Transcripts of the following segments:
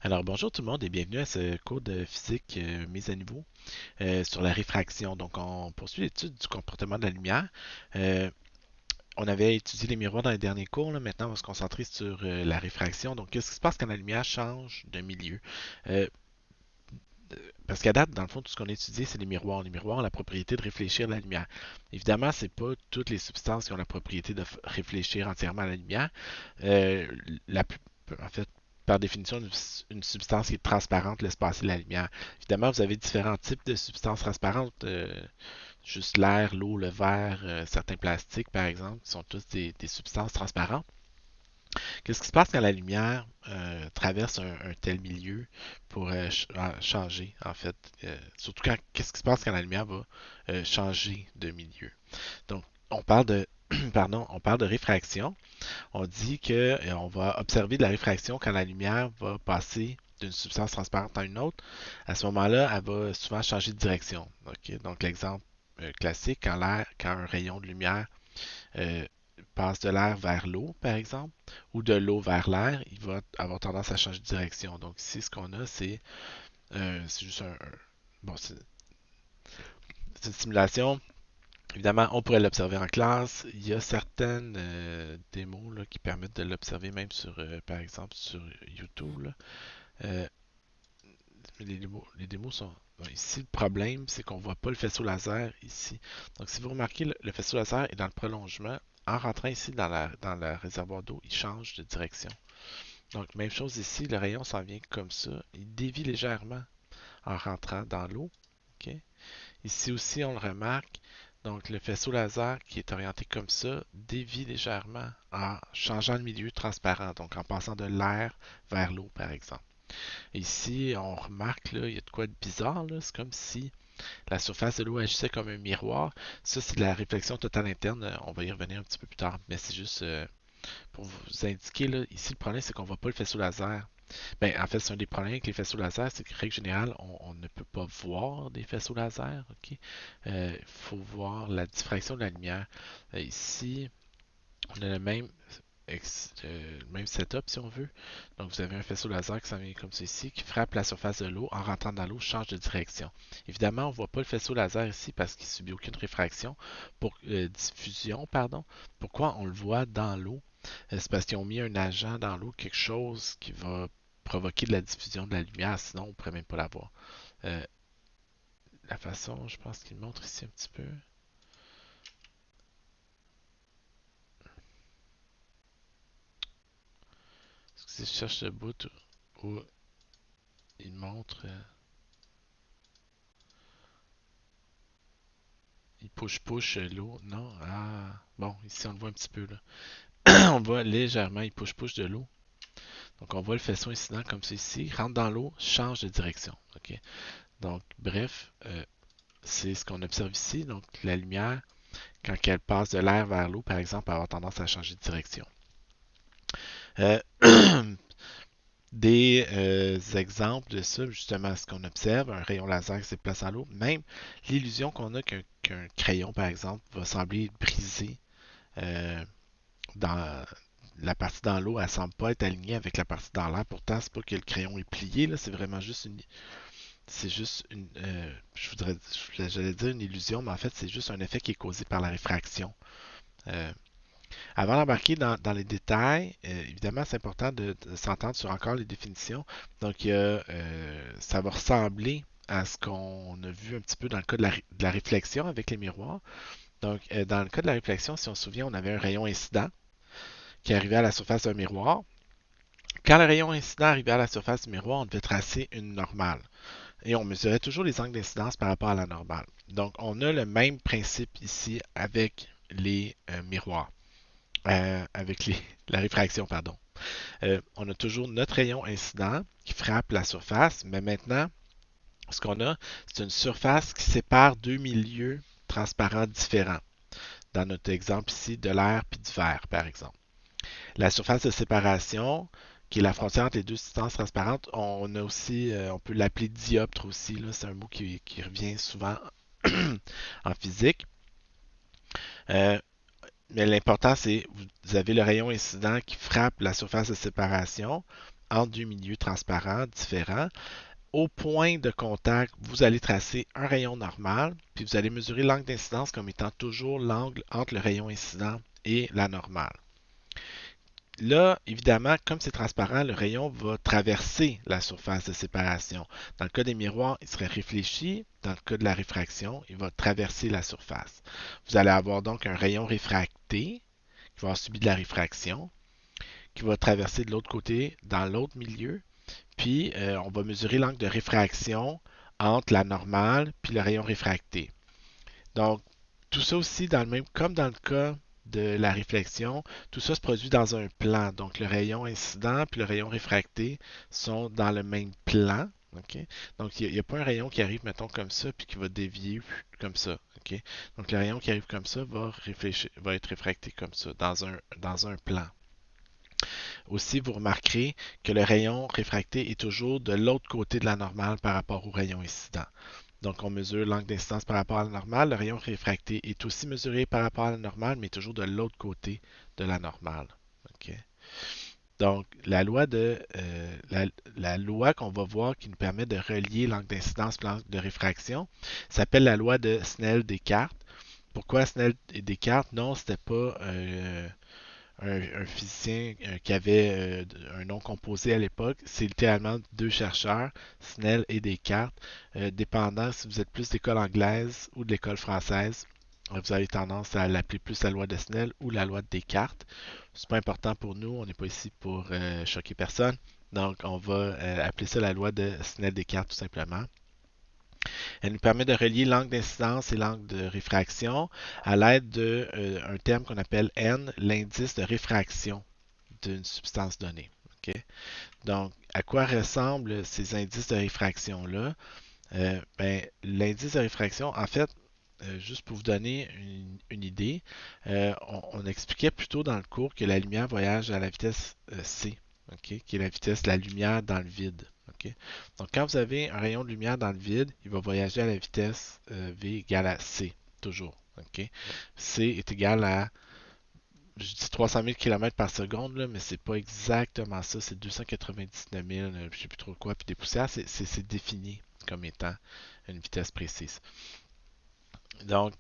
Alors bonjour tout le monde et bienvenue à ce cours de physique mise à niveau sur la réfraction. Donc on poursuit l'étude du comportement de la lumière. Euh, on avait étudié les miroirs dans les derniers cours, là. Maintenant on va se concentrer sur la réfraction. Donc qu'est-ce qui se passe quand la lumière change de milieu? Euh, Parce qu'à date, dans le fond, tout ce qu'on a étudié, c'est les miroirs. Les miroirs ont la propriété de réfléchir la lumière. Évidemment, c'est pas toutes les substances qui ont la propriété de réfléchir entièrement la lumière. Euh, la, En fait, par définition, une substance qui est transparente laisse passer la lumière. Évidemment, vous avez différents types de substances transparentes. Juste l'air, l'eau, le verre, certains plastiques, par exemple, qui sont tous des substances transparentes. Qu'est-ce qui se passe quand la lumière traverse un tel milieu pour changer, en fait? Surtout qu'est-ce qui se passe quand la lumière va changer de milieu? Donc, on parle de, pardon, on parle de réfraction. On dit que on va observer de la réfraction quand la lumière va passer d'une substance transparente à une autre. À ce moment-là, elle va souvent changer de direction. Ok? Donc, l'exemple classique, quand un rayon de lumière euh, passe de l'air vers l'eau, par exemple, ou de l'eau vers l'air, il va avoir tendance à changer de direction. Donc ici, ce qu'on a, c'est juste bon, c'est une simulation. Évidemment, on pourrait l'observer en classe. Il y a certaines démos là, qui permettent de l'observer même sur, par exemple, sur YouTube. Là. Euh, les démos sont. Bon, ici, le problème, c'est qu'on ne voit pas le faisceau laser ici. Donc, si vous remarquez, le faisceau laser est dans le prolongement. En rentrant ici dans le réservoir d'eau, il change de direction. Donc, même chose ici, le rayon s'en vient comme ça. Il dévie légèrement en rentrant dans l'eau. Ok. Ici aussi, on le remarque. Donc, le faisceau laser qui est orienté comme ça dévie légèrement en changeant de milieu transparent, donc en passant de l'air vers l'eau, par exemple. Ici, on remarque, là, il y a de quoi de bizarre. Là. C'est comme si la surface de l'eau agissait comme un miroir. Ça, c'est de la réflexion totale interne. On va y revenir un petit peu plus tard. Mais c'est juste pour vous indiquer, là, ici, le problème, c'est qu'on ne voit pas le faisceau laser. Ben, en fait, c'est un des problèmes avec les faisceaux laser, c'est que, règle générale, on ne peut pas voir des faisceaux laser. Ok. Il faut voir la diffraction de la lumière. Ici, on a le même setup, si on veut. Donc, vous avez un faisceau laser qui s'en vient comme ceci, qui frappe la surface de l'eau. En rentrant dans l'eau, change de direction. Évidemment, on ne voit pas le faisceau laser ici parce qu'il ne subit aucune réfraction. Pour diffusion, pardon. Pourquoi on le voit dans l'eau? C'est parce qu'ils ont mis un agent dans l'eau, quelque chose qui va provoquer de la diffusion de la lumière, sinon on ne pourrait même pas la voir. Euh, la façon, je pense qu'il montre ici un petit peu. Si je cherche le bout où il montre, il push l'eau. Non, ah, bon, ici on le voit un petit peu là. On voit légèrement, il push de l'eau. Donc on voit le faisceau incident comme ceci, il rentre dans l'eau, change de direction. Ok. Donc bref, c'est ce qu'on observe ici. Donc la lumière, quand elle passe de l'air vers l'eau, par exemple, elle va avoir tendance à changer de direction. Euh, des exemples de ça, justement, ce qu'on observe, un rayon laser qui se place dans l'eau, même l'illusion qu'on a qu'un crayon, par exemple, va sembler brisé euh, dans la partie dans l'eau, elle ne semble pas être alignée avec la partie dans l'air. Pourtant, c'est pas que le crayon est plié, là, c'est vraiment juste une, j'allais dire une illusion, mais en fait, c'est juste un effet qui est causé par la réfraction. Euh, Avant d'embarquer les détails, évidemment, c'est important de s'entendre sur encore les définitions. Donc, ça va ressembler à ce qu'on a vu un petit peu dans le cas de la réflexion avec les miroirs. Donc, dans le cas de la réflexion, si on se souvient, on avait un rayon incident qui arrivait à la surface d'un miroir. Quand le rayon incident arrivait à la surface du miroir, on devait tracer une normale. Et on mesurait toujours les angles d'incidence par rapport à la normale. Donc, on a le même principe ici avec les miroirs, avec la réfraction, pardon. On a toujours notre rayon incident qui frappe la surface, mais maintenant, ce qu'on a, c'est une surface qui sépare deux milieux transparents différents. Dans notre exemple ici, de l'air puis du verre, par exemple. La surface de séparation, qui est la frontière entre les deux substances transparentes, on a aussi, on peut l'appeler dioptre aussi. C'est un mot qui revient souvent en physique. Euh, mais l'important, c'est vous avez le rayon incident qui frappe la surface de séparation. entre deux milieux transparents différents. Au point de contact, vous allez tracer un rayon normal, puis vous allez mesurer l'angle d'incidence comme étant toujours l'angle entre le rayon incident et la normale. Là, évidemment, comme c'est transparent, le rayon va traverser la surface de séparation. Dans le cas des miroirs, il serait réfléchi. Dans le cas de la réfraction, il va traverser la surface. Vous allez avoir donc un rayon réfracté qui va avoir subi de la réfraction, qui va traverser de l'autre côté dans l'autre milieu. Puis, on va mesurer l'angle de réfraction entre la normale puis le rayon réfracté. Donc, tout ça aussi, comme dans le cas de la réflexion, tout ça se produit dans un plan. Donc, le rayon incident puis le rayon réfracté sont dans le même plan. OK? Donc, il n'y a pas un rayon qui arrive, mettons, comme ça, puis qui va dévier comme ça. OK? Donc, le rayon qui arrive comme ça va être réfracté comme ça, dans un plan. Aussi, vous remarquerez que le rayon réfracté est toujours de l'autre côté de la normale par rapport au rayon incident. Donc, on mesure l'angle d'incidence par rapport à la normale. Le rayon réfracté est aussi mesuré par rapport à la normale, mais toujours de l'autre côté de la normale. OK? Donc, la loi qu'on va voir qui nous permet de relier l'angle d'incidence et l'angle de réfraction s'appelle la loi de Snell-Descartes. Pourquoi Snell et Descartes? Non, c'était pas un physicien qui avait un nom composé à l'époque. C'est littéralement deux chercheurs, Snell et Descartes, dépendant si vous êtes plus d'école anglaise ou de l'école française. Vous avez tendance à l'appeler plus la loi de Snell ou la loi de Descartes. C'est pas important pour nous, on n'est pas ici pour choquer personne. Donc, on va appeler ça la loi de Snell-Descartes tout simplement. Elle nous permet de relier l'angle d'incidence et l'angle de réfraction à l'aide d'un terme qu'on appelle N, l'indice de réfraction d'une substance donnée. Okay? Donc, à quoi ressemblent ces indices de réfraction-là? L'indice de réfraction, en fait, juste pour vous donner une idée, on expliquait plus tôt dans le cours que la lumière voyage à la vitesse c, okay, qui est la vitesse de la lumière dans le vide. Okay? Donc, quand vous avez un rayon de lumière dans le vide, il va voyager à la vitesse v égale à c, toujours. Okay? C est égal à, je dis 300 000 km par seconde, là, mais c'est pas exactement ça, c'est 299 000, je sais plus trop quoi, puis des poussières, c'est défini comme étant une vitesse précise. Donc,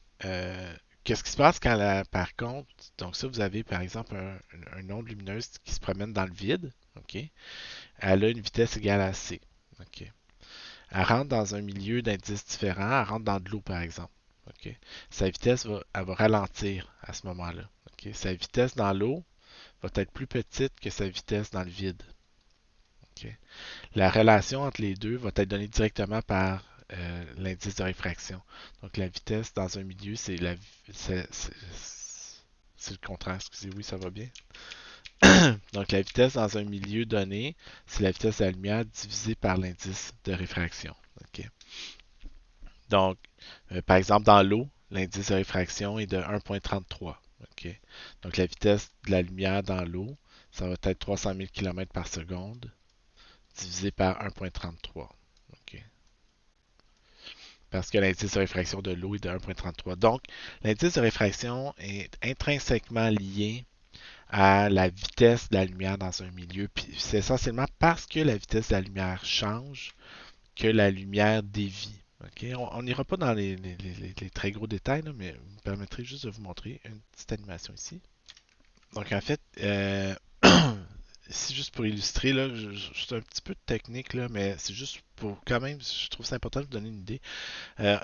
qu'est-ce qui se passe par contre, donc ça, vous avez par exemple un onde lumineuse qui se promène dans le vide, ok? Elle a une vitesse égale à c, ok? Elle rentre dans un milieu d'indices différents, elle rentre dans de l'eau par exemple, ok? Sa vitesse elle va ralentir à ce moment-là, ok? Sa vitesse dans l'eau va être plus petite que sa vitesse dans le vide, ok? La relation entre les deux va être donnée directement par l'indice de réfraction. Donc la vitesse dans un milieu, c'est le contraire. Excusez, oui, ça va bien. Donc la vitesse dans un milieu donné, c'est la vitesse de la lumière divisée par l'indice de réfraction. Okay. Donc, par exemple, dans l'eau, l'indice de réfraction est de 1,33. Okay. Donc la vitesse de la lumière dans l'eau, ça va être 300 000 km par seconde divisé par 1,33. Okay. Parce que l'indice de réfraction de l'eau est de 1,33. Donc, l'indice de réfraction est intrinsèquement lié à la vitesse de la lumière dans un milieu. Puis c'est essentiellement parce que la vitesse de la lumière change que la lumière dévie. Okay? On n'ira pas dans les très gros détails, là, mais vous me permettrez juste de vous montrer une petite animation ici. Donc en fait, ici juste pour illustrer, là, c'est un petit peu de technique, là, mais c'est juste pour quand même, je trouve ça important de vous donner une idée. Euh,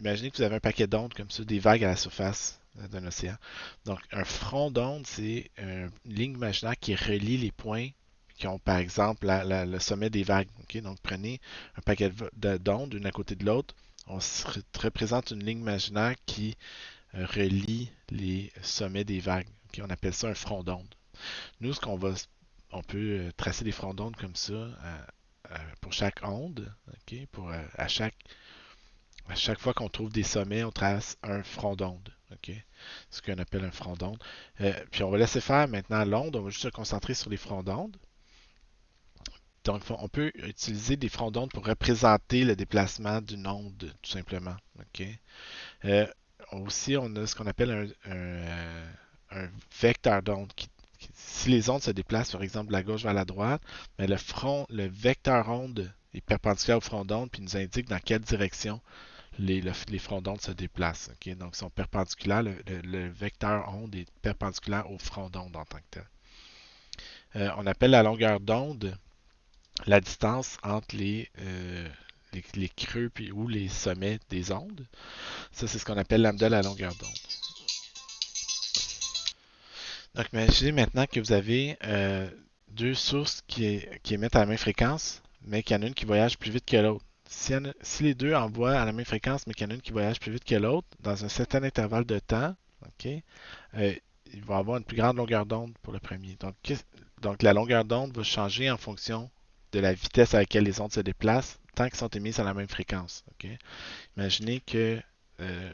Imaginez que vous avez un paquet d'ondes comme ça, des vagues à la surface d'un océan. Donc, un front d'onde, c'est une ligne imaginaire qui relie les points qui ont, par exemple, le sommet des vagues. Okay? Donc, prenez un paquet d'ondes, une à côté de l'autre. On se représente une ligne imaginaire qui relie les sommets des vagues. Okay? On appelle ça un front d'onde. Nous, on peut tracer des fronts d'onde comme ça pour chaque onde. Okay? À chaque fois qu'on trouve des sommets, on trace un front d'onde. Okay? Ce qu'on appelle un front d'onde. Puis on va laisser faire maintenant l'onde. On va juste se concentrer sur les fronts d'onde. Donc, on peut utiliser des fronts d'onde pour représenter le déplacement d'une onde, tout simplement. Okay? Aussi, on a ce qu'on appelle un vecteur d'onde. si les ondes se déplacent, par exemple, de la gauche vers la droite, mais le vecteur onde est perpendiculaire au front d'onde, puis nous indique dans quelle direction les fronts d'onde se déplacent. Okay? Donc, ils sont perpendiculaires. Le vecteur onde est perpendiculaire au front d'onde en tant que tel. On appelle la longueur d'onde la distance entre les creux ou les sommets des ondes. Ça, c'est ce qu'on appelle lambda, la longueur d'onde. Donc, imaginez maintenant que vous avez deux sources qui émettent à la même fréquence, mais qu'il y en a une qui voyage plus vite que l'autre. Si les deux envoient à la même fréquence, mais qu'il y en a une qui voyage plus vite que l'autre, dans un certain intervalle de temps, ok, il va avoir une plus grande longueur d'onde pour le premier. Donc, la longueur d'onde va changer en fonction de la vitesse à laquelle les ondes se déplacent, tant qu'elles sont émises à la même fréquence. Ok. Imaginez que euh,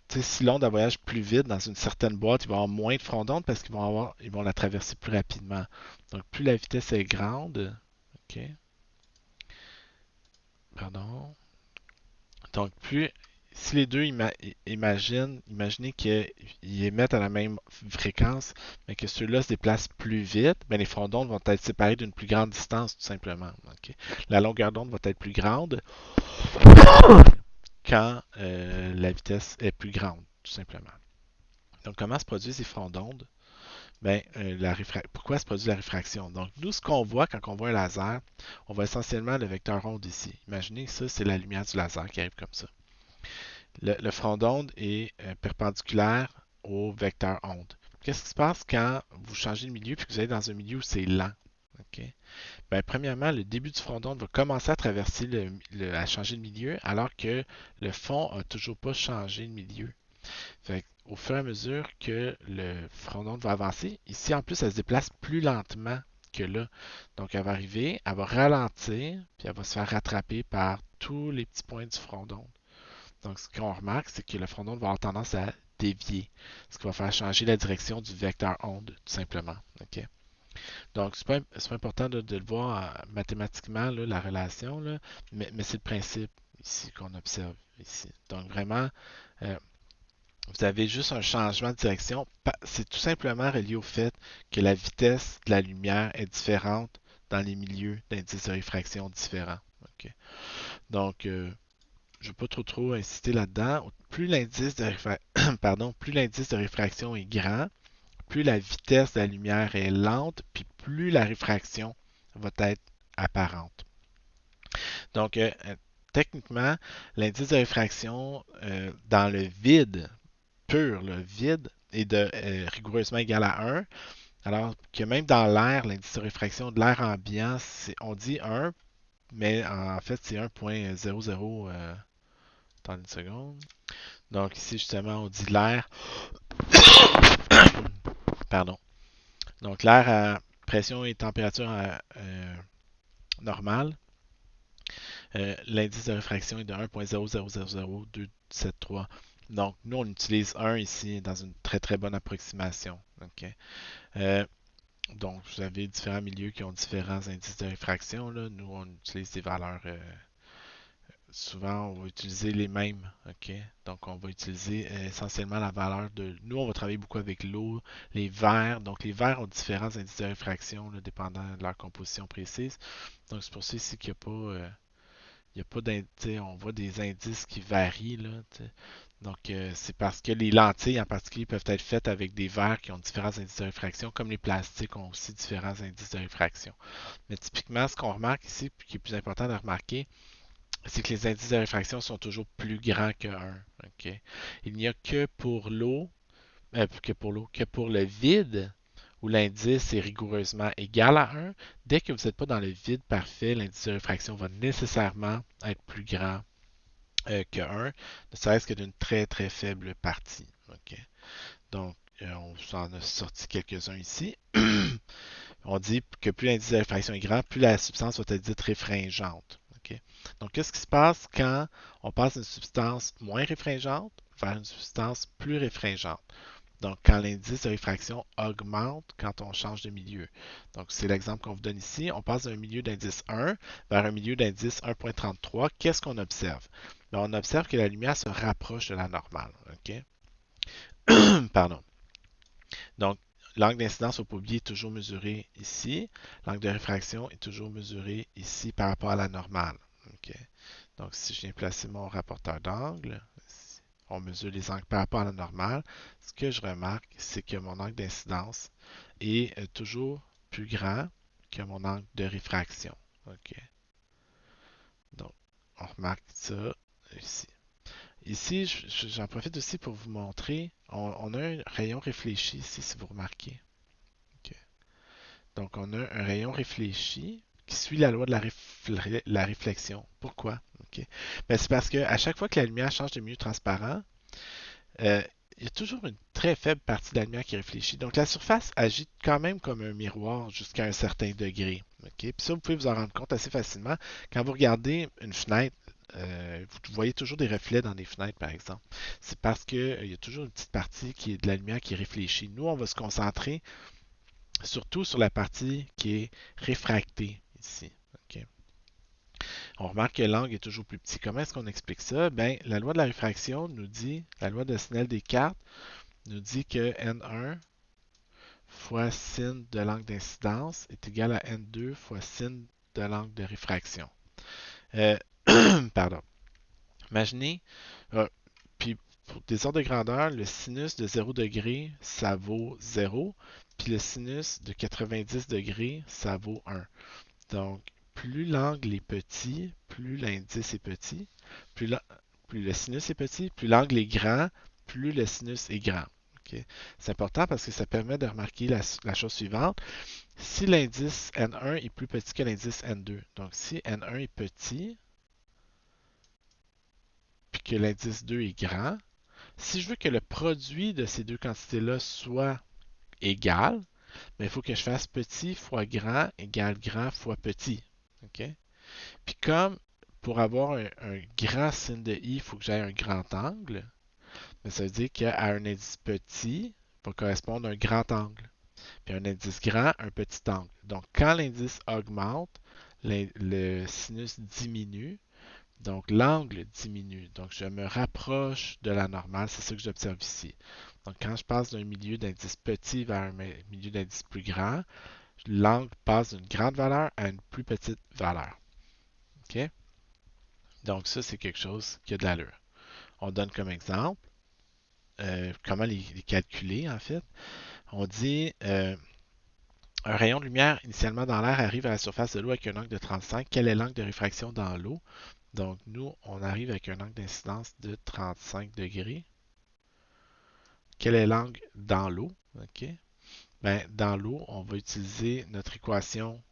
si l'onde voyage plus vite dans une certaine boîte, il va y avoir moins de front d'onde parce ils vont la traverser plus rapidement. Donc, plus la vitesse est grande, ok, pardon. Donc, si les deux imaginez qu'ils émettent à la même fréquence, mais que ceux-là se déplacent plus vite, ben les fronts d'onde vont être séparés d'une plus grande distance, tout simplement. Ok. La longueur d'onde va être plus grande quand la vitesse est plus grande, tout simplement. Donc, comment se produisent ces fronts d'onde? Ben, pourquoi se produit la réfraction? Donc, nous, ce qu'on voit quand on voit un laser, on voit essentiellement le vecteur onde ici. Imaginez que ça, c'est la lumière du laser qui arrive comme ça. Le front d'onde est perpendiculaire au vecteur onde. Qu'est-ce qui se passe quand vous changez de milieu et que vous allez dans un milieu où c'est lent? Okay? Ben, premièrement, le début du front d'onde va commencer à traverser à changer de milieu, alors que le fond n'a toujours pas changé de milieu. Fait au fur et à mesure que le front d'onde va avancer, ici en plus, elle se déplace plus lentement que là. Donc, elle va arriver, elle va ralentir, puis elle va se faire rattraper par tous les petits points du front d'onde. Donc, ce qu'on remarque, c'est que le front d'onde va avoir tendance à dévier, ce qui va faire changer la direction du vecteur onde, tout simplement. Okay? Donc, c'est pas important de le voir mathématiquement, là, la relation, là, mais c'est le principe ici qu'on observe ici. Donc, vraiment, euh, vous avez juste un changement de direction. C'est tout simplement relié au fait que la vitesse de la lumière est différente dans les milieux d'indices de réfraction différents. Okay? Donc, je ne vais pas trop insister là-dedans. Plus l'indice de, plus l'indice de réfraction est grand, plus la vitesse de la lumière est lente, puis plus la réfraction va être apparente. Donc, techniquement, l'indice de réfraction dans le vide pur, le vide, est rigoureusement égal à 1. Alors que même dans l'air, l'indice de réfraction de l'air ambiant, on dit 1, mais en fait, c'est 1.00. Attendez une seconde. Donc ici, justement, on dit l'air. Pardon. Donc l'air à pression et température normale. L'indice de réfraction est de 1.0000273. Donc, nous, on utilise 1 ici dans une très très bonne approximation. Okay? Donc, vous avez différents milieux qui ont différents indices de réfraction. Là. Nous, on utilise des valeurs. Souvent, on va utiliser les mêmes. Okay? Donc, on va utiliser essentiellement la valeur de. Nous, on va travailler beaucoup avec l'eau, les verres. Donc, les verres ont différents indices de réfraction, là, dépendant de leur composition précise. Donc, c'est pour ça ici qu'il n'y a pas. Il y a pas d'indices, on voit des indices qui varient. Là, donc, c'est parce que les lentilles en particulier peuvent être faites avec des verres qui ont différents indices de réfraction, comme les plastiques ont aussi différents indices de réfraction. Mais typiquement, ce qu'on remarque ici, puis qui est plus important de remarquer, c'est que les indices de réfraction sont toujours plus grands que 1. Okay? Il n'y a que pour l'eau, que pour le vide, où l'indice est rigoureusement égal à 1, dès que vous n'êtes pas dans le vide parfait, l'indice de réfraction va nécessairement être plus grand que 1, ne serait-ce que d'une très très faible partie. Okay? Donc, on s'en a sorti quelques-uns ici. On dit que plus l'indice de réfraction est grand, plus la substance va être dite réfringente. Okay? Donc, qu'est-ce qui se passe quand on passe d'une substance moins réfringente vers une substance plus réfringente? Donc, quand l'indice de réfraction augmente quand on change de milieu. Donc, c'est l'exemple qu'on vous donne ici. On passe d'un milieu d'indice 1 vers un milieu d'indice 1.33. Qu'est-ce qu'on observe? Bien, on observe que la lumière se rapproche de la normale. Okay? Pardon. Donc, L'angle d'incidence, il ne faut pas oublier, est toujours mesuré ici. L'angle de réfraction est toujours mesuré ici par rapport à la normale. OK. Donc, si je viens placer mon rapporteur d'angle, on mesure les angles par rapport à la normale. Ce que je remarque, c'est que mon angle d'incidence est toujours plus grand que mon angle de réfraction. OK. Donc, on remarque ça ici. Ici, j'en profite aussi pour vous montrer, on a un rayon réfléchi ici, si vous remarquez. OK. Donc, on a un rayon réfléchi qui suit la loi de la réflexion. Pourquoi? OK. Ben, c'est parce qu'à chaque fois que la lumière change de milieu transparent, euh, il y a toujours une très faible partie de la lumière qui réfléchit. Donc, la surface agit quand même comme un miroir jusqu'à un certain degré. OK? Puis ça, vous pouvez vous en rendre compte assez facilement. Quand vous regardez une fenêtre, vous voyez toujours des reflets dans les fenêtres, par exemple. C'est parce qu'il y a toujours une petite partie qui est de la lumière qui réfléchit. Nous, on va se concentrer surtout sur la partie qui est réfractée ici. OK? On remarque que l'angle est toujours plus petit. Comment est-ce qu'on explique ça? Ben, la loi de la réfraction nous dit, la loi de Snell-Descartes nous dit que N1 fois sin de l'angle d'incidence est égal à N2 fois sin de l'angle de réfraction. Euh, pardon. Imaginez, euh, puis pour des ordres de grandeur, le sinus de 0 degré, ça vaut 0, puis le sinus de 90 degrés, ça vaut 1. Donc, plus l'angle est petit, plus l'indice est petit, plus, plus le sinus est petit, plus l'angle est grand, plus le sinus est grand. Okay? C'est important parce que ça permet de remarquer la chose suivante. Si l'indice N1 est plus petit que l'indice N2, donc si N1 est petit, puis que l'indice 2 est grand, si je veux que le produit de ces deux quantités-là soit égal, ben, il faut que je fasse petit fois grand égale grand fois petit. OK? Puis comme pour avoir un grand signe de I, il faut que j'aie un grand angle, mais ça veut dire qu'à un indice petit va correspondre un grand angle. Puis un indice grand, un petit angle. Donc quand l'indice augmente, le sinus diminue, donc l'angle diminue. Donc je me rapproche de la normale, c'est ça que j'observe ici. Donc quand je passe d'un milieu d'indice petit vers un milieu d'indice plus grand, l'angle passe d'une grande valeur à une plus petite valeur. OK? Donc ça, c'est quelque chose qui a de l'allure. On donne comme exemple comment les calculer en fait. On dit un rayon de lumière initialement dans l'air arrive à la surface de l'eau avec un angle de 35. Quel est l'angle de réfraction dans l'eau? Donc nous, on arrive avec un angle d'incidence de 35 degrés. Quel est l'angle dans l'eau? OK. Ben, dans l'eau, on va utiliser notre équation.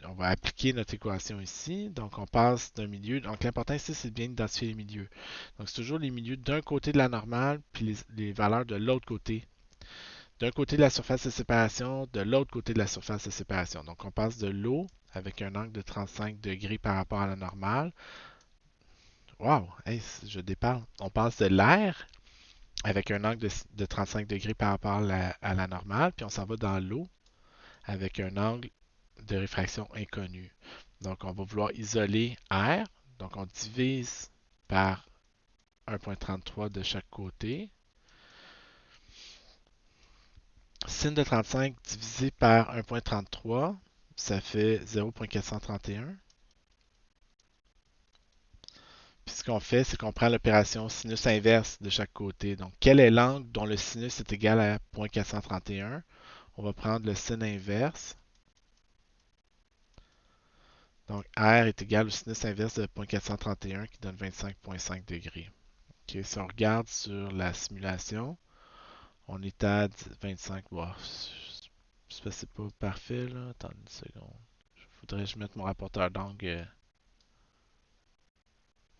On va appliquer notre équation ici. Donc, on passe d'un milieu. Donc, l'important ici, c'est de bien identifier les milieux. Donc, c'est toujours les milieux d'un côté de la normale, puis les valeurs de l'autre côté. D'un côté de la surface de séparation, de l'autre côté de la surface de séparation. Donc, on passe de l'eau avec un angle de 35 degrés par rapport à la normale. Wow! Hey, je déparle. On passe de l'air avec un angle de 35 degrés par rapport à la normale, puis on s'en va dans l'eau avec un angle de réfraction inconnu. Donc, on va vouloir isoler R. Donc, on divise par 1.33 de chaque côté. Sin de 35 divisé par 1.33, ça fait 0.431. Puis ce qu'on fait, c'est qu'on prend l'opération sinus inverse de chaque côté. Donc, quel est l'angle dont le sinus est égal à 0.431? On va prendre le sin inverse. Donc, R est égal au sinus inverse de 0.431 qui donne 25,5 degrés. Okay, si on regarde sur la simulation, on est à 25. Wow, c'est pas parfait là. Attends une seconde. Faudrait que je mette mon rapporteur d'angle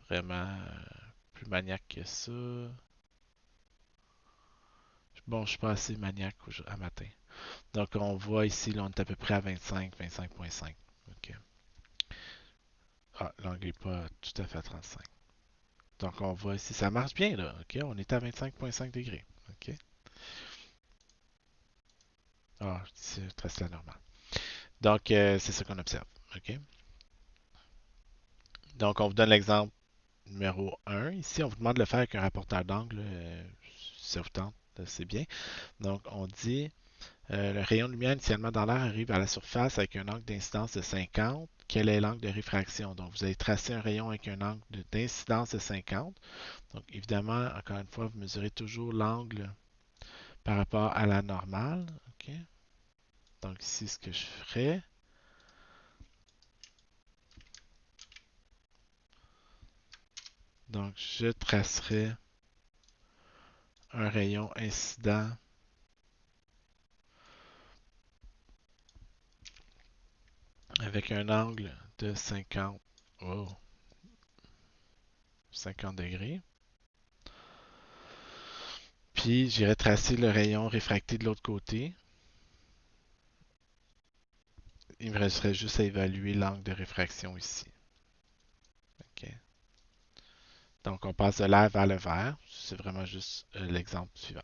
vraiment plus maniaque que ça. Bon, je suis pas assez maniaque à matin. Donc on voit ici, là, on est à peu près à 25, 25,5. OK. Ah, l'angle n'est pas tout à fait à 35. Donc on voit ici, ça marche bien là. OK, on est à 25,5 degrés. OK. Ah, c'est reste la normale. Donc c'est ça qu'on observe. OK. Donc on vous donne l'exemple numéro 1. Ici, on vous demande de le faire avec un rapporteur d'angle. Si ça vous tente, c'est bien. Donc on dit Le rayon de lumière initialement dans l'air arrive à la surface avec un angle d'incidence de 50. Quel est l'angle de réfraction? Donc, vous allez tracer un rayon avec un angle d'incidence de 50. Donc, évidemment, encore une fois, vous mesurez toujours l'angle par rapport à la normale. OK? Donc, ici, ce que je ferai, donc, je tracerai un rayon incident avec un angle de 50, oh, 50 degrés. Puis, j'irai tracer le rayon réfracté de l'autre côté. Il me resterait juste à évaluer l'angle de réfraction ici. OK. Donc, on passe de l'air vers le verre. C'est vraiment juste l'exemple suivant.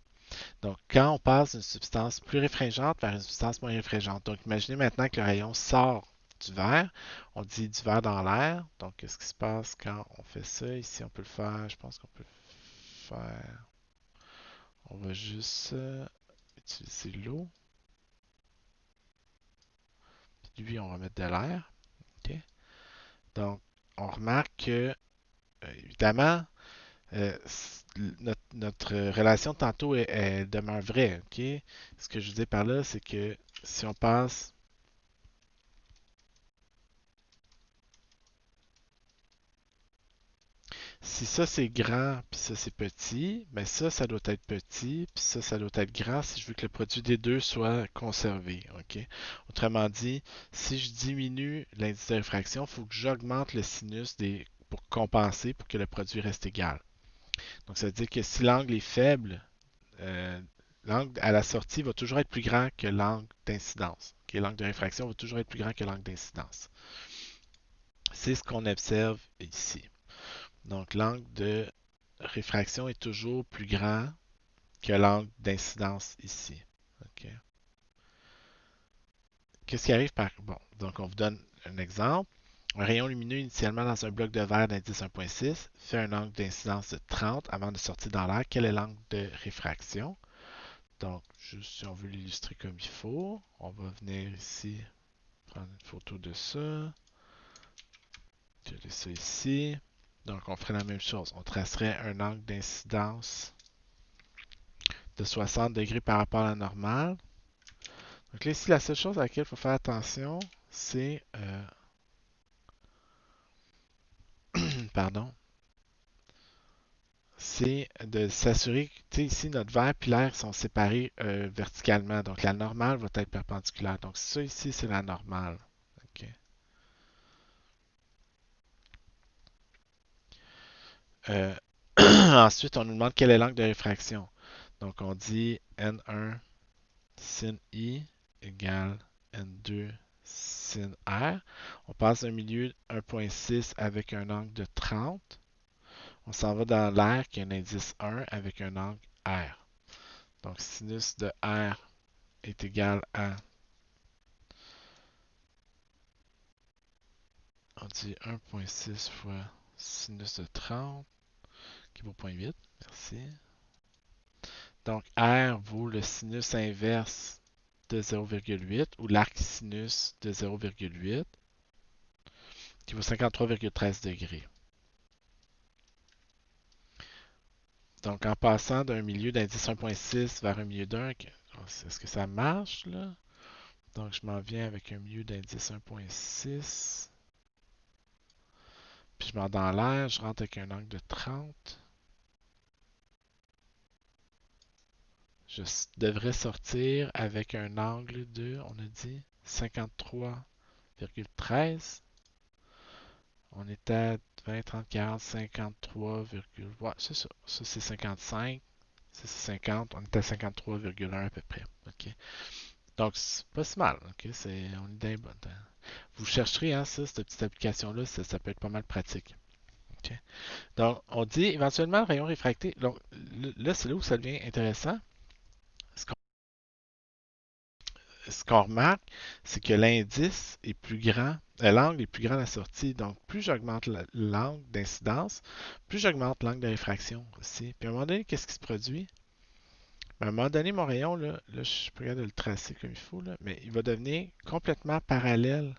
Donc, quand on passe d'une substance plus réfringente vers une substance moins réfringente. Donc, imaginez maintenant que le rayon sort du verre. On dit du verre dans l'air. Donc, qu'est-ce qui se passe quand on fait ça? Ici, on peut le faire. Je pense qu'on peut le faire. On va juste utiliser l'eau. Puis lui, on va mettre de l'air. OK? Donc, on remarque que, évidemment, notre relation de tantôt elle demeure vraie. OK? Ce que je veux dire par là, c'est que si on passe, si ça c'est grand, puis ça c'est petit, ben ça doit être petit, puis ça doit être grand si je veux que le produit des deux soit conservé. OK? Autrement dit, si je diminue l'indice de réfraction, il faut que j'augmente le sinus pour compenser pour que le produit reste égal. Donc ça veut dire que si l'angle est faible, euh, l'angle à la sortie va toujours être plus grand que l'angle d'incidence. Okay? L'angle de réfraction va toujours être plus grand que l'angle d'incidence. C'est ce qu'on observe ici. Donc l'angle de réfraction est toujours plus grand que l'angle d'incidence ici. Okay? Qu'est-ce qui arrive par... Bon, donc on vous donne un exemple. Un rayon lumineux initialement dans un bloc de verre d'indice 1.6 fait un angle d'incidence de 30 avant de sortir dans l'air. Quel est l'angle de réfraction? Donc, juste si on veut l'illustrer comme il faut, on va venir ici prendre une photo de ça. Coller ça ici. Donc, on ferait la même chose. On tracerait un angle d'incidence de 60 degrés par rapport à la normale. Donc là, ici, la seule chose à laquelle il faut faire attention, c'est pardon, c'est de s'assurer que ici, notre verre et l'air sont séparés verticalement. Donc, la normale va être perpendiculaire. Donc, ça ici, c'est la normale. OK. Euh, ensuite, on nous demande quel est l'angle de réfraction. Donc, on dit N1 sin I égale N2 sin R. On passe un milieu 1.6 avec un angle de 30. On s'en va dans l'air qui a un indice 1 avec un angle R. Donc, sinus de R est égal à, on dit 1.6 fois sinus de 30 qui vaut 0.8. Merci. Donc, R vaut le sinus inverse de 0,8 ou l'arcsinus de 0,8 qui vaut 53,13 degrés. Donc, en passant d'un milieu d'indice 1.6 vers un milieu d'1, est-ce que ça marche là? Donc, je m'en viens avec un milieu d'indice 1.6. Puis, je m'en vais dans l'air, je rentre avec un angle de 30. Je devrais sortir avec un angle de, on a dit, 53,13. On est à 20, 30, 40, 53, ouais, c'est ça. Ça, c'est 55. Ça, c'est 50. On est à 53,1 à peu près. OK. Donc, c'est pas si mal. OK. On est dans les bonnes. Vous chercherez, hein, ça, cette petite application-là, ça peut être pas mal pratique. OK. Donc, on dit éventuellement le rayon réfracté. Donc, là, c'est là où ça devient intéressant. Ce ce qu'on remarque, c'est que l'indice est plus grand, l'angle est plus grand à la sortie. Donc, plus j'augmente l'angle d'incidence, plus j'augmente l'angle de réfraction aussi. Puis à un moment donné, qu'est-ce qui se produit? Mais à un moment donné, mon rayon, là, je suis pas capable de le tracer comme il faut, là, mais il va devenir complètement parallèle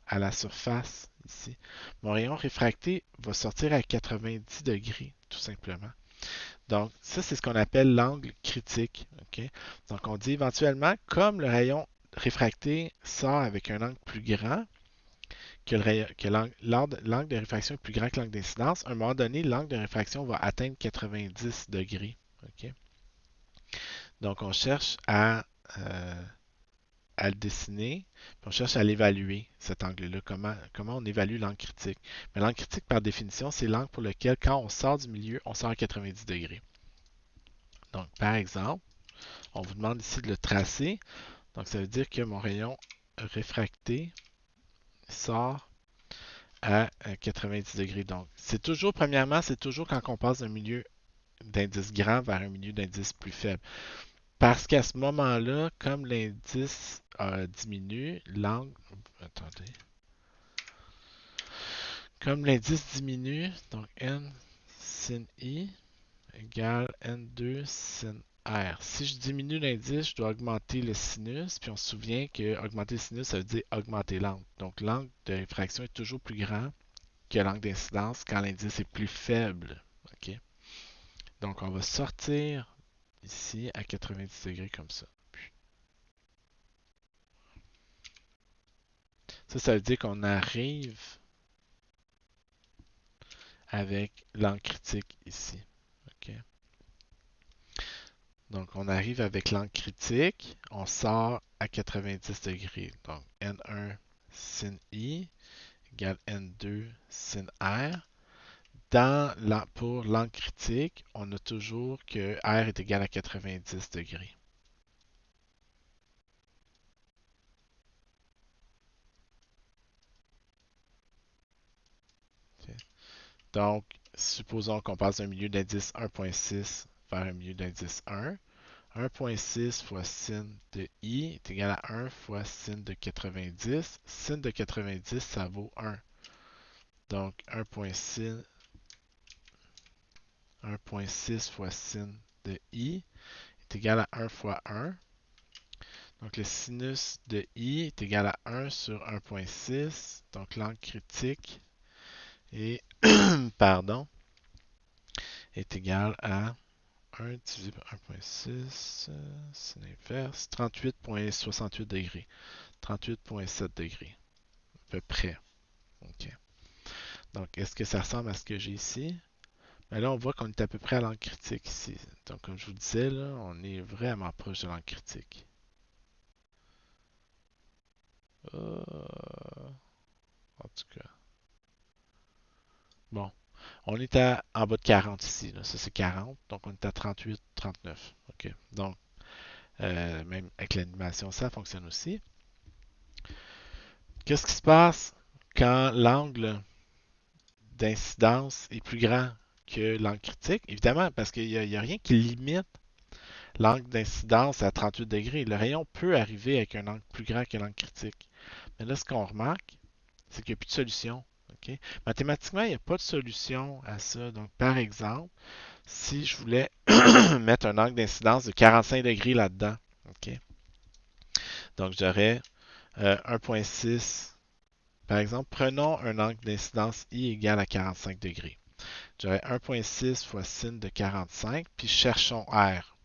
à la surface ici. Mon rayon réfracté va sortir à 90 degrés, tout simplement. Donc, ça, c'est ce qu'on appelle l'angle critique. OK? Donc, on dit éventuellement, comme le rayon réfracté sort avec un angle plus grand, que l'angle de réfraction est plus grand que l'angle d'incidence, à un moment donné, l'angle de réfraction va atteindre 90 degrés. OK? Donc, on cherche à le dessiner, puis on cherche à l'évaluer, cet angle-là. Comment on évalue l'angle critique? Mais l'angle critique, par définition, c'est l'angle pour lequel, quand on sort du milieu, on sort à 90 degrés. Donc, par exemple, on vous demande ici de le tracer. Donc, ça veut dire que mon rayon réfracté sort à 90 degrés. Donc, c'est toujours, premièrement, c'est toujours quand on passe d'un milieu d'indice grand vers un milieu d'indice plus faible. Parce qu'à ce moment-là, comme l'indice diminue, l'angle. Attendez. Comme l'indice diminue, donc n sin i égale n2 sin r. Si je diminue l'indice, je dois augmenter le sinus, puis on se souvient que augmenter le sinus, ça veut dire augmenter l'angle. Donc l'angle de réfraction est toujours plus grand que l'angle d'incidence quand l'indice est plus faible. OK? Donc on va sortir ici à 90 degrés comme ça. Ça veut dire qu'on arrive avec l'angle critique ici. OK? Donc, on arrive avec l'angle critique, on sort à 90 degrés. Donc, N1 sin I égale N2 sin R. Pour l'angle critique, on a toujours que R est égal à 90 degrés. Okay. Donc, supposons qu'on passe d'un milieu d'indice 1.6 vers un milieu d'indice 1. 1.6 fois sin de I est égal à 1 fois sin de 90. Sin de 90, ça vaut 1. Donc 1.6 fois sin de I est égal à 1 fois 1. Donc le sinus de I est égal à 1 sur 1.6. Donc l'angle critique est, pardon, est égal à 1 divisé par 1.6, sin inverse, 38,68 degrés. 38,7 degrés, à peu près. OK. Donc, est-ce que ça ressemble à ce que j'ai ici? Mais là, on voit qu'on est à peu près à l'angle critique ici. Donc, comme je vous disais, là, on est vraiment proche de l'angle critique. En tout cas. Bon. On est en bas de 40 ici. Là. Ça, c'est 40. Donc, on est à 38, 39. OK. Donc, même avec l'animation, ça fonctionne aussi. Qu'est-ce qui se passe quand l'angle d'incidence est plus grand que l'angle critique? Évidemment, parce qu'il n'y a rien qui limite l'angle d'incidence à 38 degrés. Le rayon peut arriver avec un angle plus grand que l'angle critique. Mais là, ce qu'on remarque, c'est qu'il n'y a plus de solution. Okay? Mathématiquement, il n'y a pas de solution à ça. Donc, par exemple, si je voulais mettre un angle d'incidence de 45 degrés là-dedans, okay? Donc j'aurais 1.6. Par exemple, prenons un angle d'incidence I égale à 45 degrés. J'aurais 1.6 fois sin de 45, puis cherchons R.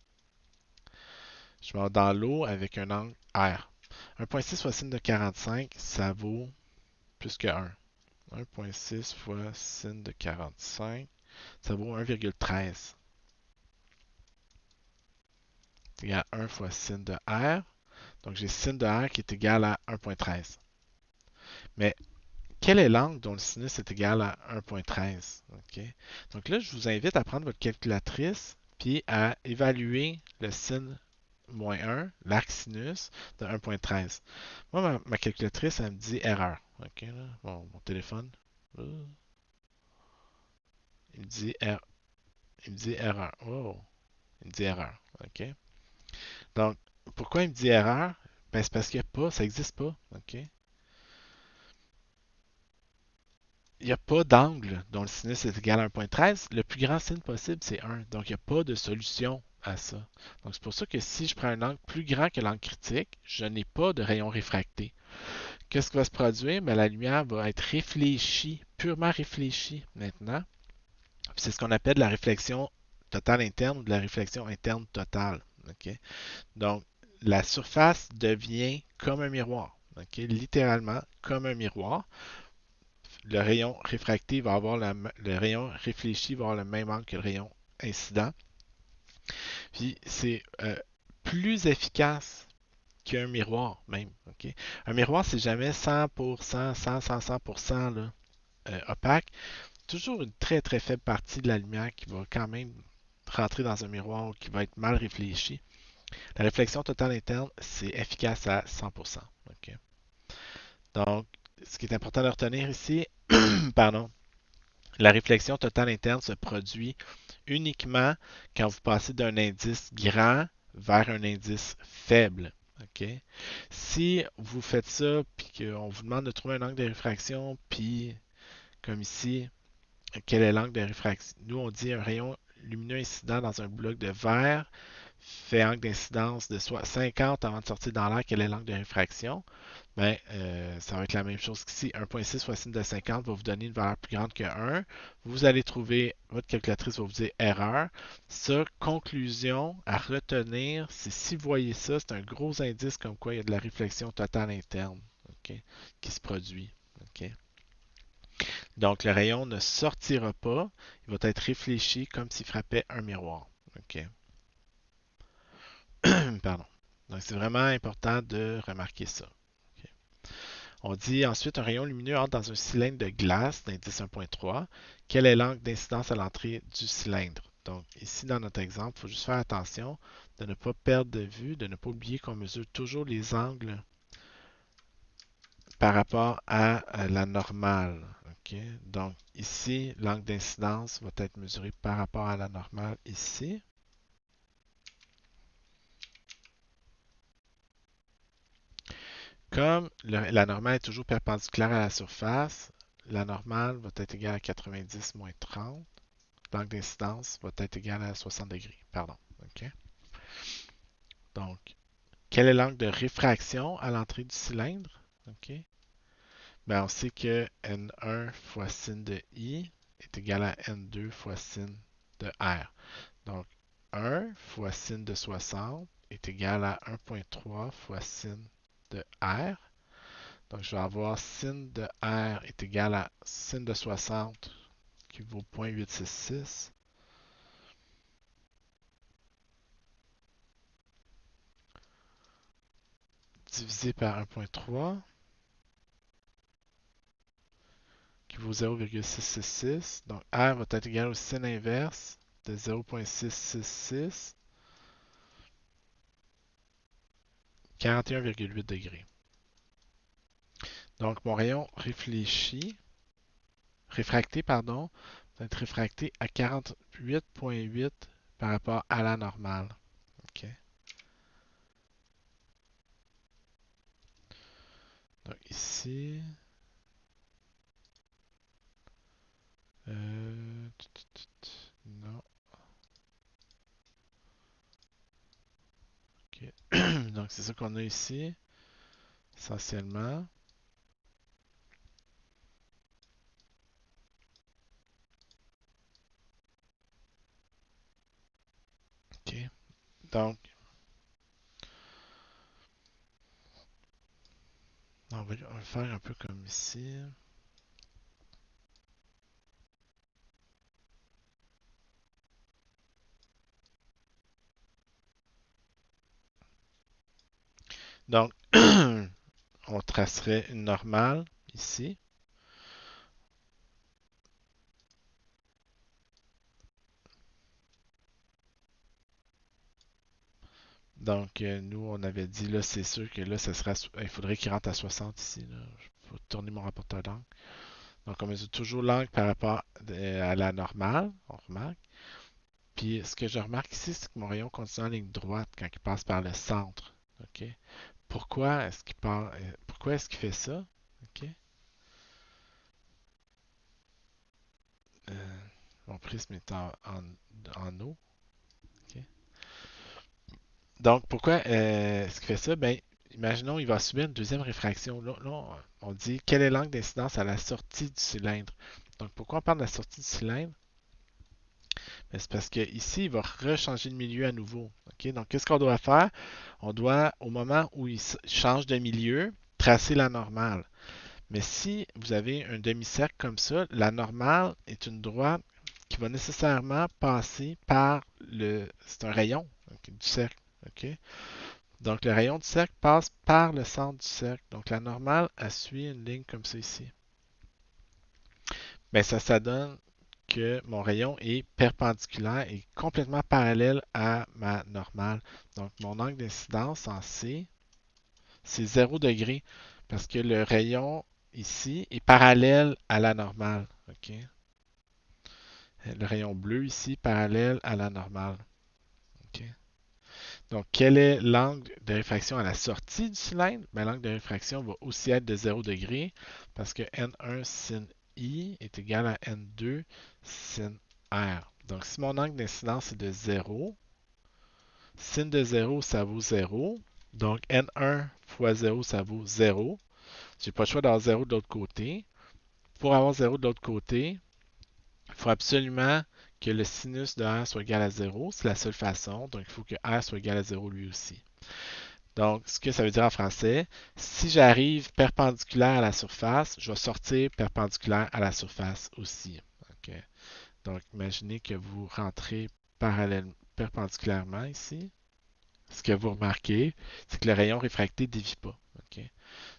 Je vais dans l'eau avec un angle R. 1.6 fois sin de 45, ça vaut plus que 1. 1.6 fois sin de 45, ça vaut 1,13. C'est égal à 1 fois sin de R. Donc j'ai sin de R qui est égal à 1.13. Mais quel est l'angle dont le sinus est égal à 1.13? Okay? Donc là, je vous invite à prendre votre calculatrice puis à évaluer le sin moins 1, l'arc sinus de 1.13. Moi, ma calculatrice, elle me dit erreur. Okay, là, mon téléphone, il me dit, il me dit erreur. Oh, il me dit erreur. OK? Donc, pourquoi il me dit erreur? Ben, c'est parce qu'il n'y a pas, ça n'existe pas. OK? Il n'y a pas d'angle dont le sinus est égal à 1.13. Le plus grand signe possible, c'est 1. Donc, il n'y a pas de solution à ça. Donc c'est pour ça que si je prends un angle plus grand que l'angle critique, je n'ai pas de rayon réfracté. Qu'est-ce qui va se produire? Ben, la lumière va être réfléchie, purement réfléchie maintenant. C'est ce qu'on appelle la réflexion totale interne ou de la réflexion interne totale. OK? Donc, la surface devient comme un miroir. OK? Littéralement comme un miroir. Le rayon réfracté va avoir le rayon réfléchi va avoir le même angle que le rayon incident. Puis c'est plus efficace qu'un miroir même. OK? Un miroir, c'est jamais 100%, 100% là, opaque. Toujours une très très faible partie de la lumière qui va quand même rentrer dans un miroir qui va être mal réfléchi. La réflexion totale interne, c'est efficace à 100%. OK? Donc, ce qui est important de retenir ici, pardon, la réflexion totale interne se produit uniquement quand vous passez d'un indice grand vers un indice faible. OK? Si vous faites ça, puis qu'on vous demande de trouver un angle de réfraction, puis comme ici, quel est l'angle de réfraction? Nous, on dit un rayon lumineux incident dans un bloc de verre fait angle d'incidence de soit 50 avant de sortir dans l'air, quel est l'angle de réfraction? Ben, ça va être la même chose qu'ici. 1,6 fois sin de 50 va vous donner une valeur plus grande que 1. Vous allez trouver, votre calculatrice va vous dire erreur. Ça, conclusion à retenir, c'est si vous voyez ça, c'est un gros indice comme quoi il y a de la réflexion totale interne, OK, qui se produit. OK. Donc, le rayon ne sortira pas, il va être réfléchi comme s'il frappait un miroir. OK. Pardon. Donc, c'est vraiment important de remarquer ça. OK. On dit ensuite un rayon lumineux entre dans un cylindre de glace d'indice 1.3. Quel est l'angle d'incidence à l'entrée du cylindre? Donc, ici, dans notre exemple, il faut juste faire attention de ne pas perdre de vue, de ne pas oublier qu'on mesure toujours les angles par rapport à la normale. OK? Donc, ici, l'angle d'incidence va être mesuré par rapport à la normale ici. Comme la normale est toujours perpendiculaire à la surface, la normale va être égale à 90 moins 30. L'angle d'incidence va être égal à 60 degrés. Pardon. OK? Donc, quel est l'angle de réfraction à l'entrée du cylindre? OK? Ben, on sait que N1 fois sin de I est égal à N2 fois sin de R. Donc, 1 fois sin de 60 est égal à 1,3 fois sin de R. Donc, je vais avoir sin de R est égal à sin de 60 qui vaut 0,866 divisé par 1,3 qui vaut 0,666. Donc R va être égal au sin inverse de 0,666, 41,8 degrés. Donc mon rayon réfracté, pardon, va être réfracté à 48,8 par rapport à la normale. OK. Donc ici, non. OK. Donc c'est ça qu'on a ici, essentiellement. OK. Donc, on va le faire un peu comme ici. Donc, on tracerait une normale ici. Donc, nous, on avait dit, là, c'est sûr que là, il faudrait qu'il rentre à 60 ici. Je vais tourner mon rapporteur d'angle. Donc, on mesure toujours l'angle par rapport à la normale, on remarque. Puis, ce que je remarque ici, c'est que mon rayon continue en ligne droite quand il passe par le centre. OK? Pourquoi est-ce qu'il fait ça? OK? Mon prisme est en eau. OK? Donc, pourquoi est-ce qu'il fait ça? Ben, imaginons il va subir une deuxième réfraction. Là, on dit quel est l'angle d'incidence à la sortie du cylindre. Donc, pourquoi on parle de la sortie du cylindre? Ben, c'est parce que ici, il va rechanger de milieu à nouveau. Ok? Donc, qu'est-ce qu'on doit faire? On doit, au moment où il change de milieu, tracer la normale. Mais si vous avez un demi-cercle comme ça, la normale est une droite qui va nécessairement passer par le... C'est un rayon ok, du cercle. Ok? Donc, le rayon du cercle passe par le centre du cercle. Donc, la normale, elle suit une ligne comme ça ici. Mais ça donne que mon rayon est perpendiculaire et complètement parallèle à ma normale. Donc, mon angle d'incidence en C, c'est 0 degré parce que le rayon ici est parallèle à la normale. OK? Le rayon bleu ici, parallèle à la normale. OK? Donc, quel est l'angle de réfraction à la sortie du cylindre? Ben, l'angle de réfraction va aussi être de 0 degré parce que N1 sin I est égal à N2 sin R. Donc, si mon angle d'incidence est de 0, sin de 0, ça vaut 0. Donc, N1 fois 0, ça vaut 0. J'ai pas le choix d'avoir 0 de l'autre côté. Pour avoir 0 de l'autre côté, il faut absolument que le sinus de R soit égal à 0. C'est la seule façon. Donc, il faut que R soit égal à 0 lui aussi. Donc, ce que ça veut dire en français, si j'arrive perpendiculaire à la surface, je vais sortir perpendiculaire à la surface aussi. Ok. Donc, imaginez que vous rentrez perpendiculairement ici. Ce que vous remarquez, c'est que le rayon réfracté ne dévie pas. Ok.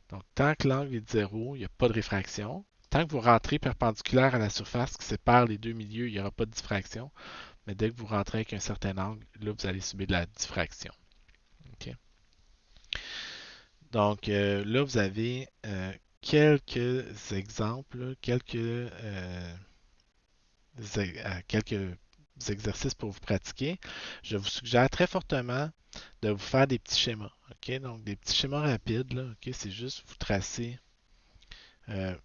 Donc, tant que l'angle est de 0, il n'y a pas de réfraction. Tant que vous rentrez perpendiculaire à la surface qui sépare les deux milieux, il n'y aura pas de diffraction. Mais dès que vous rentrez avec un certain angle, là, vous allez subir de la diffraction. Ok. Donc, là, vous avez quelques exemples, quelques exercices pour vous pratiquer. Je vous suggère très fortement de vous faire des petits schémas. OK? Donc, des petits schémas rapides. Là, OK? C'est juste vous tracer.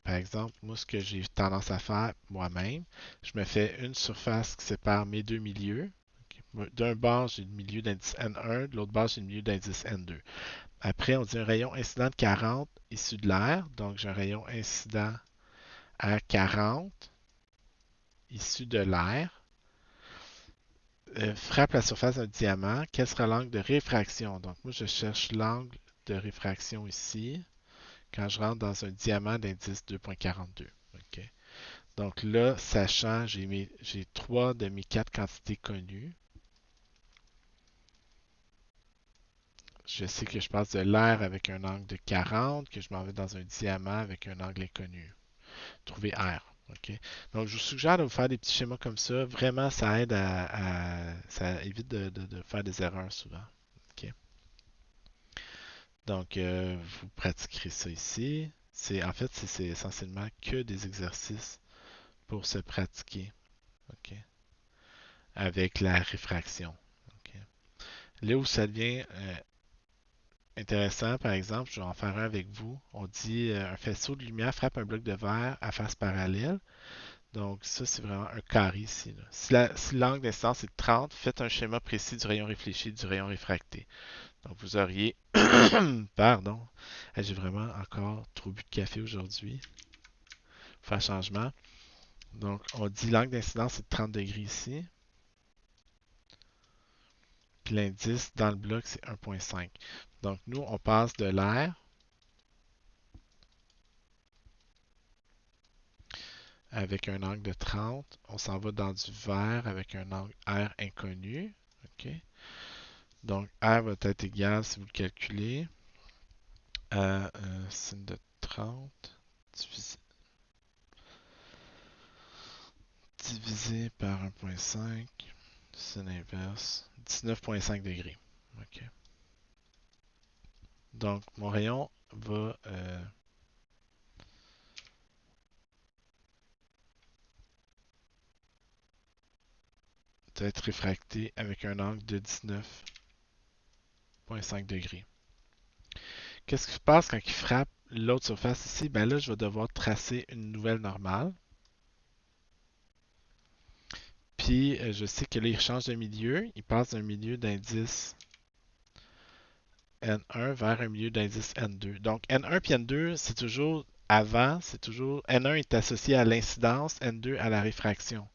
Par exemple, moi, ce que j'ai tendance à faire moi-même, je me fais une surface qui sépare mes deux milieux. OK? D'un bord, j'ai le milieu d'indice N1, de l'autre bord, j'ai le milieu d'indice N2. Après, on dit un rayon incident de 40 issu de l'air. Donc, j'ai un rayon incident à 40 issu de l'air. Frappe la surface d'un diamant. Quel sera l'angle de réfraction? Donc, moi, je cherche l'angle de réfraction ici quand je rentre dans un diamant d'indice 2.42. OK. Donc là, sachant, j'ai trois de mes quatre quantités connues. Je sais que je passe de l'air avec un angle de 40, que je m'en vais dans un diamant avec un angle inconnu. Trouver R. OK? Donc, je vous suggère de vous faire des petits schémas comme ça. Vraiment, ça aide ça évite de faire des erreurs souvent. OK? Donc, vous pratiquerez ça ici. En fait, c'est essentiellement que des exercices pour se pratiquer. OK? Avec la réfraction. OK? Là où ça devient intéressant, par exemple, je vais en faire un avec vous. On dit un faisceau de lumière frappe un bloc de verre à face parallèle. Donc, ça, c'est vraiment un carré ici. Là. Si l'angle d'incidence est de 30, faites un schéma précis du rayon réfléchi et du rayon réfracté. Donc, vous auriez... Pardon. J'ai vraiment encore trop bu de café aujourd'hui. Faire changement. Donc, on dit l'angle d'incidence est de 30 degrés ici. Puis l'indice dans le bloc, c'est 1.5. Donc, nous, on passe de l'air avec un angle de 30. On s'en va dans du vert avec un angle R inconnu. OK? Donc, R va être égal, si vous le calculez, à sin de 30 divisé par 1.5, sin inverse, 19.5 degrés. OK? Donc, mon rayon va être réfracté avec un angle de 19.5 degrés. Qu'est-ce qui se passe quand il frappe l'autre surface ici? Ben là, je vais devoir tracer une nouvelle normale. Puis, je sais que là, il change de milieu. Il passe d'un milieu d'indice N1 vers un milieu d'indice N2. Donc N1 puis N2, c'est toujours avant, c'est toujours N1 est associé à l'incidence, N2 à la réfraction.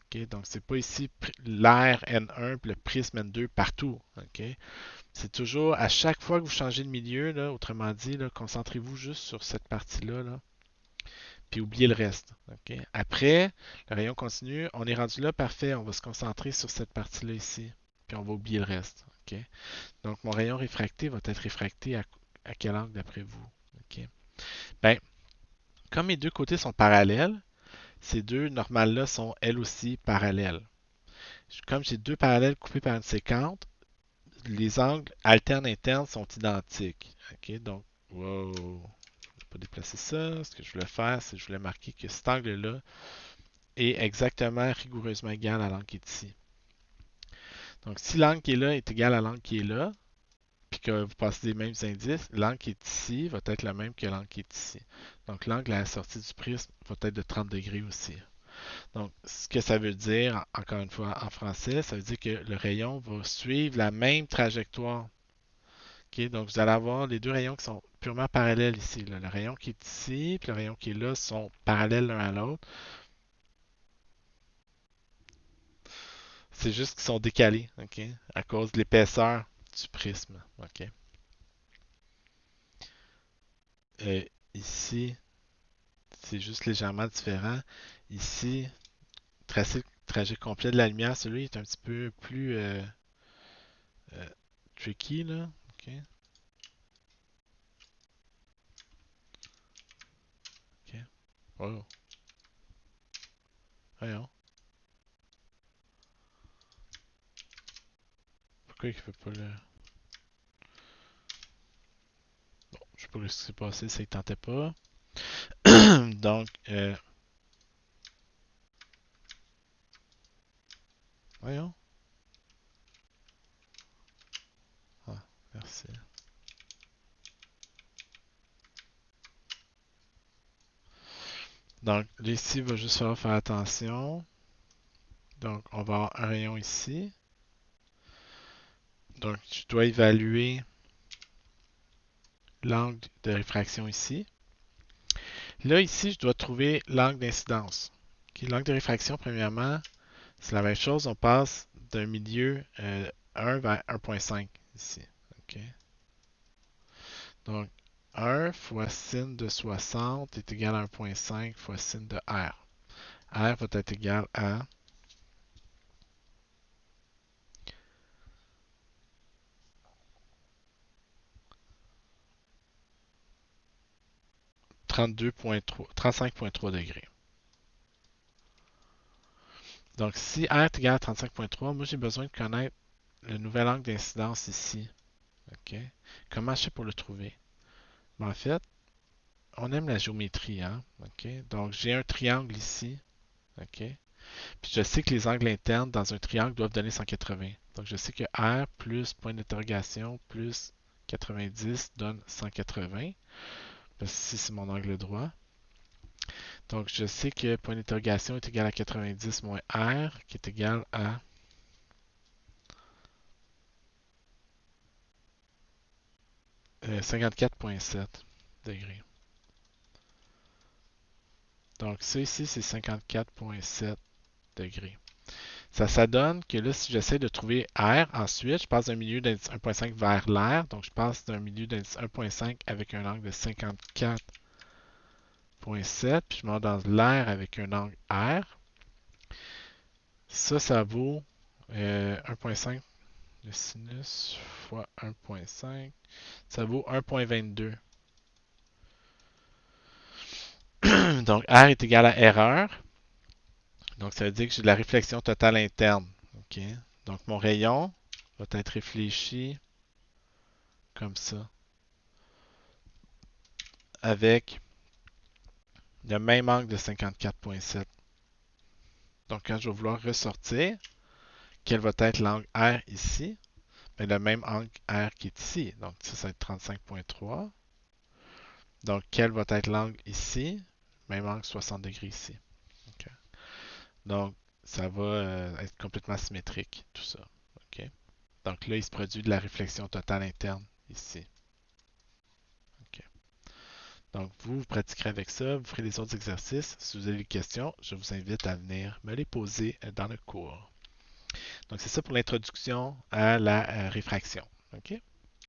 Okay? Donc c'est pas ici l'air N1 puis le prisme N2 partout. Okay? C'est toujours à chaque fois que vous changez de milieu, là, autrement dit, concentrez-vous juste sur cette partie-là, là, puis oubliez le reste. Okay? Après, le rayon continu, on est rendu là, parfait, on va se concentrer sur cette partie-là ici, puis on va oublier le reste. Okay? Donc, mon rayon réfracté va être réfracté à quel angle d'après vous? Okay? Ben, comme mes deux côtés sont parallèles, ces deux normales-là sont elles aussi parallèles. Comme j'ai deux parallèles coupés par une séquente, les angles alternes internes sont identiques. Okay? Donc, wow, je ne vais pas déplacer ça. Ce que je voulais faire, c'est que je voulais marquer que cet angle-là est exactement rigoureusement égal à l'angle qui est ici. Donc, si l'angle qui est là est égal à l'angle qui est là, puis que vous passez les mêmes indices, l'angle qui est ici va être le même que l'angle qui est ici. Donc, l'angle à la sortie du prisme va être de 30 degrés aussi. Donc, ce que ça veut dire, encore une fois en français, ça veut dire que le rayon va suivre la même trajectoire. Okay? Donc, vous allez avoir les deux rayons qui sont purement parallèles ici. Là. Le rayon qui est ici et le rayon qui est là sont parallèles l'un à l'autre. C'est juste qu'ils sont décalés, okay? À cause de l'épaisseur du prisme. Okay? Ici, c'est juste légèrement différent. Ici, trajet complet de la lumière, celui est un petit peu plus euh, tricky, là. Okay? Okay. Oh. Voyons. Pourquoi il ne fait pas le... Bon, je sais pas ce qui s'est passé, ça ne tentait pas. Donc, voyons. Ah, merci. Donc, ici, il va juste falloir faire attention. Donc, on va avoir un rayon ici. Donc, je dois évaluer l'angle de réfraction ici. Là, ici, je dois trouver l'angle d'incidence. Okay, l'angle de réfraction, premièrement, c'est la même chose. On passe d'un milieu 1 vers 1.5 ici. Okay. Donc, 1 fois sin de 60 est égal à 1.5 fois sin de R. R va être égal à 35.3 degrés. Donc, si R est égal à 35.3, moi j'ai besoin de connaître le nouvel angle d'incidence ici. Okay. Comment je fais pour le trouver? Ben, en fait, on aime la géométrie. Hein? Okay. Donc, j'ai un triangle ici. Okay. Puis je sais que les angles internes dans un triangle doivent donner 180. Donc, je sais que R plus point d'interrogation plus 90 donne 180. Parce que ici, c'est mon angle droit. Donc, je sais que point d'interrogation est égal à 90 moins R, qui est égal à 54,7 degrés. Donc, ça ici, c'est 54,7 degrés. Ça donne que là, si j'essaie de trouver R, ensuite, je passe d'un milieu d'indice 1.5 vers l'air. Donc, je passe d'un milieu d'indice 1.5 avec un angle de 54,7, puis je monte dans l'air avec un angle R. Ça vaut 1.5 le sinus fois 1.5. Ça vaut 1.22. Donc, R est égal à erreur. Donc, ça veut dire que j'ai de la réflexion totale interne. Okay? Donc, mon rayon va être réfléchi comme ça, avec le même angle de 54,7. Donc, quand je vais vouloir ressortir, quel va être l'angle R ici? Bien, le même angle R qui est ici. Donc, ça va être 35,3. Donc, quel va être l'angle ici? Même angle 60 degrés ici. Okay. Donc, ça va être complètement symétrique, tout ça. Okay. Donc là, il se produit de la réflexion totale interne ici. OK. Donc, vous pratiquerez avec ça, vous ferez les autres exercices. Si vous avez des questions, je vous invite à venir me les poser dans le cours. Donc, c'est ça pour l'introduction à la réfraction. OK?